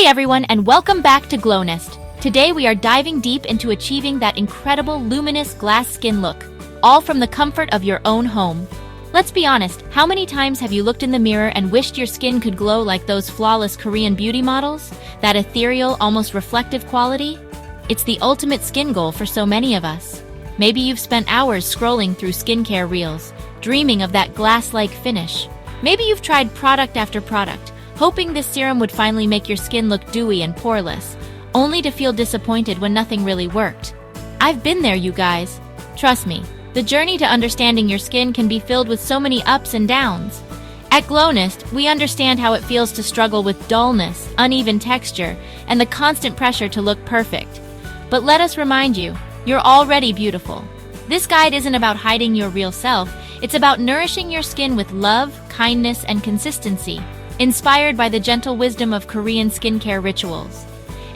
everyone, and welcome back to Glownest. Today we are diving deep into achieving that incredible luminous glass skin look, all from the comfort of your own home. Let's be honest, how many times have you looked in the mirror and wished your skin could glow like those flawless Korean beauty models? That ethereal, almost reflective quality? It's the ultimate skin goal for so many of us. Maybe you've spent hours scrolling through skincare reels, dreaming of that glass-like finish. Maybe you've tried product after product, hoping this serum would finally make your skin look dewy and poreless, only to feel disappointed when nothing really worked. I've been there, you guys. Trust me, the journey to understanding your skin can be filled with so many ups and downs. At Glownest, we understand how it feels to struggle with dullness, uneven texture, and the constant pressure to look perfect. But let us remind you, you're already beautiful. This guide isn't about hiding your real self, it's about nourishing your skin with love, kindness, and consistency, inspired by the gentle wisdom of Korean skincare rituals.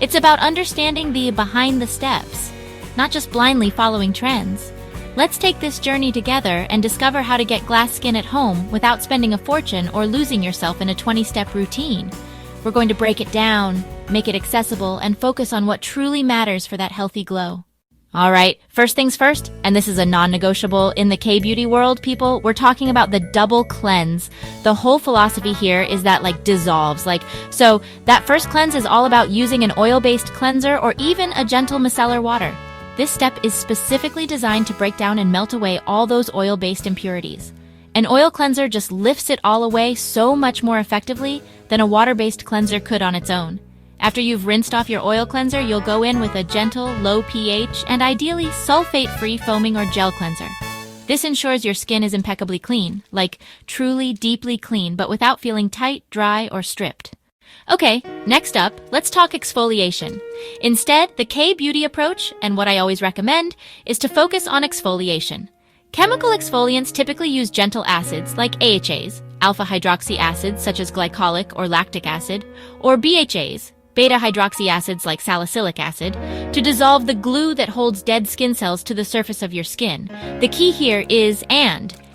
It's about understanding the behind the steps, not just blindly following trends. Let's take this journey together and discover how to get glass skin at home without spending a fortune or losing yourself in a 20-step routine. We're going to break it down, make it accessible, and focus on what truly matters for that healthy glow. Alright, first things first, and this is a non-negotiable in the K-beauty world, people, we're talking about the double cleanse. The whole philosophy here is that dissolves. So that first cleanse is all about using an oil-based cleanser or even a gentle micellar water. This step is specifically designed to break down and melt away all those oil-based impurities. An oil cleanser just lifts it all away so much more effectively than a water-based cleanser could on its own. After you've rinsed off your oil cleanser, you'll go in with a gentle, low pH and ideally sulfate-free foaming or gel cleanser. This ensures your skin is impeccably clean, truly deeply clean, but without feeling tight, dry, or stripped. Okay, next up, let's talk exfoliation. Instead, the K-beauty approach, and what I always recommend, is to focus on exfoliation. Chemical exfoliants typically use gentle acids like AHAs, alpha-hydroxy acids such as glycolic or lactic acid, or BHAs, beta-hydroxy acids like salicylic acid, to dissolve the glue that holds dead skin cells to the surface of your skin. The key here is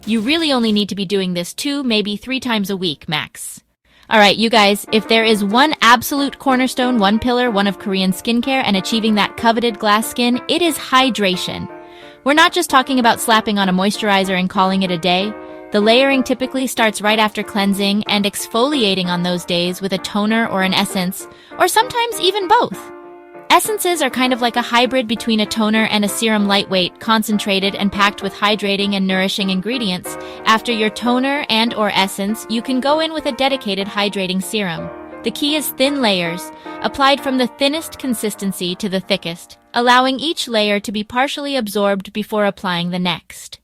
you really only need to be doing this 2, maybe 3 times a week, max. Alright, you guys, if there is one absolute cornerstone, one pillar, one of Korean skincare and achieving that coveted glass skin, it is hydration. We're not just talking about slapping on a moisturizer and calling it a day. The layering typically starts right after cleansing and exfoliating on those days with a toner or an essence, or sometimes even both. Essences are kind of like a hybrid between a toner and a serum, lightweight, concentrated, and packed with hydrating and nourishing ingredients. After your toner and/or essence, you can go in with a dedicated hydrating serum. The key is thin layers, applied from the thinnest consistency to the thickest, allowing each layer to be partially absorbed before applying the next.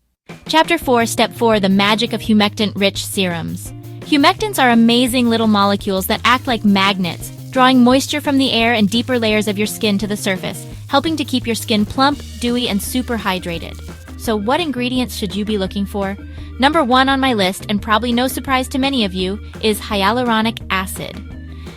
Chapter 4, Step 4, the magic of humectant-rich serums. Humectants are amazing little molecules that act like magnets, drawing moisture from the air and deeper layers of your skin to the surface, helping to keep your skin plump, dewy, and super hydrated. So what ingredients should you be looking for? Number 1 on my list, and probably no surprise to many of you, is hyaluronic acid.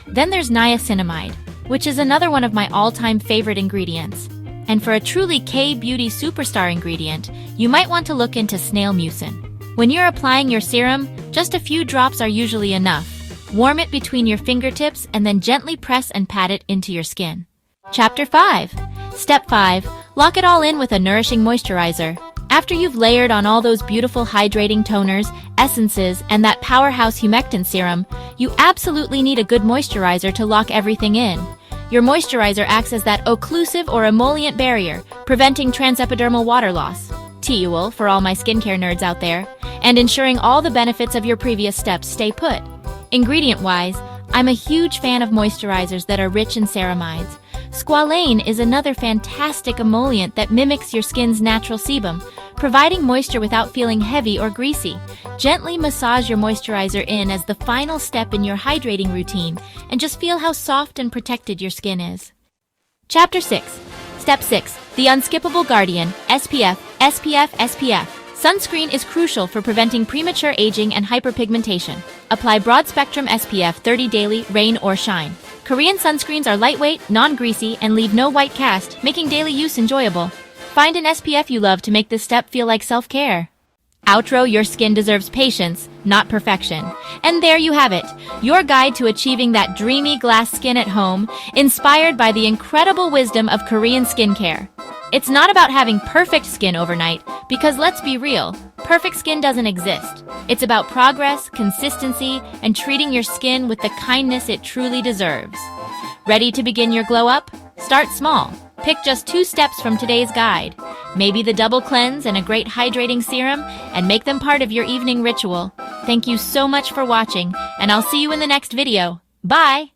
Then there's niacinamide, which is another one of my all-time favorite ingredients. And for a truly K-beauty superstar ingredient, you might want to look into snail mucin. When you're applying your serum, just a few drops are usually enough. Warm it between your fingertips and then gently press and pat it into your skin. Chapter 5. Step 5. Lock it all in with a nourishing moisturizer. After you've layered on all those beautiful hydrating toners, essences, and that powerhouse humectant serum, you absolutely need a good moisturizer to lock everything in. Your moisturizer acts as that occlusive or emollient barrier, preventing transepidermal water loss, TUL for all my skincare nerds out there, and ensuring all the benefits of your previous steps stay put. Ingredient-wise, I'm a huge fan of moisturizers that are rich in ceramides. Squalane is another fantastic emollient that mimics your skin's natural sebum, providing moisture without feeling heavy or greasy. Gently massage your moisturizer in as the final step in your hydrating routine, and just feel how soft and protected your skin is. Chapter 6. Step 6. The unskippable guardian, SPF, SPF, SPF. Sunscreen is crucial for preventing premature aging and hyperpigmentation. Apply broad-spectrum SPF 30 daily, rain or shine. Korean sunscreens are lightweight, non-greasy, and leave no white cast, making daily use enjoyable. Find an SPF you love to make this step feel like self-care. Outro, your skin deserves patience, not perfection. And there you have it, your guide to achieving that dreamy glass skin at home, inspired by the incredible wisdom of Korean skincare. It's not about having perfect skin overnight, because let's be real, perfect skin doesn't exist. It's about progress, consistency, and treating your skin with the kindness it truly deserves. Ready to begin your glow up? Start small. Pick just 2 steps from today's guide. Maybe the double cleanse and a great hydrating serum, and make them part of your evening ritual. Thank you so much for watching, and I'll see you in the next video. Bye!